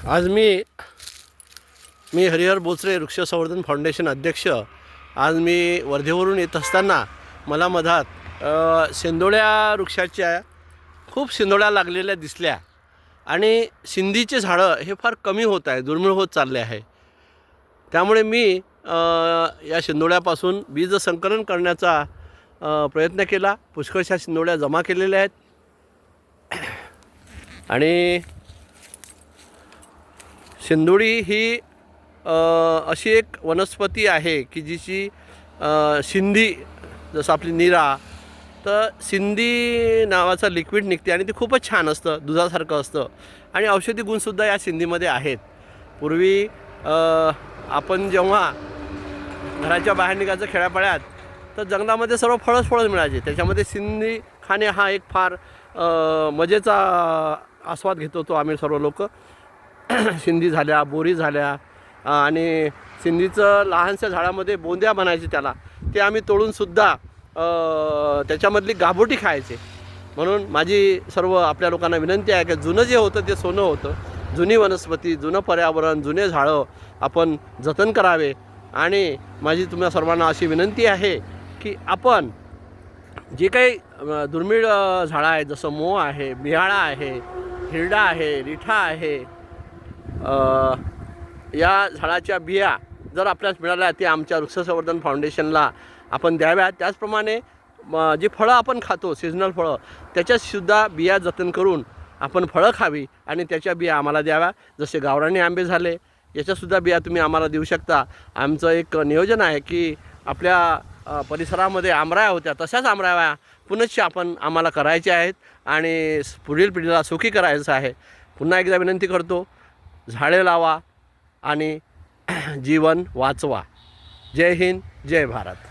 आज मी हरिहर बोचरे वृक्ष संवर्धन फाउंडेशन अध्यक्ष। आज मी वर्धेवरून येत असताना मला मधात सिंदोळ्या वृक्षाच्या खूप सिंदोळ्या लागलेल्या दिसल्या आणि सिंधीचे झाडं हे फार कमी होत आहे, दुर्मिळ होत चालले आहे। त्यामुळे मी या सिंदोळ्यापासून बीज संकलन करण्याचा प्रयत्न केला। पुष्कळशा सिंदोळ्या जमा केलेल्या आहेत आणि सिंदोळी ही अशी एक वनस्पती आहे की जिची सिंधी, जसं आपली नीरा, तर सिंधी नावाचं लिक्विड निघते आणि ते खूपच छान असतं, दुधासारखं असतं आणि औषधी गुणसुद्धा या सिंधीमध्ये आहेत। पूर्वी आपण जेव्हा घराच्या बाहेर निघायचं खेड्यापाड्यात तर जंगलामध्ये सर्व फळच मिळायचे, त्याच्यामध्ये सिंधी खाणे हा एक फार मजेचा आस्वाद घेत होतो आम्ही सर्व लोक। सिंधी झाल्या, बोरी झाल्या आणि सिंधीचं लहानशा झाडामध्ये बोंद्या बनायचे त्याला, ते आम्ही तोडूनसुद्धा त्याच्यामधली गाभोटी खायचे। म्हणून माझी सर्व आपल्या लोकांना विनंती आहे की जुनं जे होतं ते सोनं होतं, जुनी वनस्पती, जुनं पर्यावरण, जुने झाडं आपण जतन करावे। आणि माझी तुम्हा सर्वांना अशी विनंती आहे की आपण जे काही दुर्मिळ झाडं आहेत, जसं मोह आहे, बिहाळा आहे, हिरडा आहे, रिठा आहे, या झाडाच्या बिया जर आपल्यास मिळाल्या ते आमच्या वृक्ष संवर्धन फाउंडेशनला आपण द्याव्यात। त्याचप्रमाणे जी फळं आपण खातो, सीझनल फळं, त्याच्यासुद्धा बिया जतन करून आपण फळं खावी आणि त्याच्या बिया आम्हाला द्याव्या। जसे गावरानी आंबे झाले, याच्यासुद्धा बिया तुम्ही आम्हाला देऊ शकता। आमचं एक नियोजन आहे की आपल्या परिसरामध्ये आमराया होत्या, तशाच आमराया पुनश्च आपण आम्हाला करायच्या आहेत आणि पुढील पिढीला सुखी करायचं आहे। पुन्हा एकदा विनंती करतो, झाडे लावा आणि जीवन वाचवा। जय हिंद, जय भारत।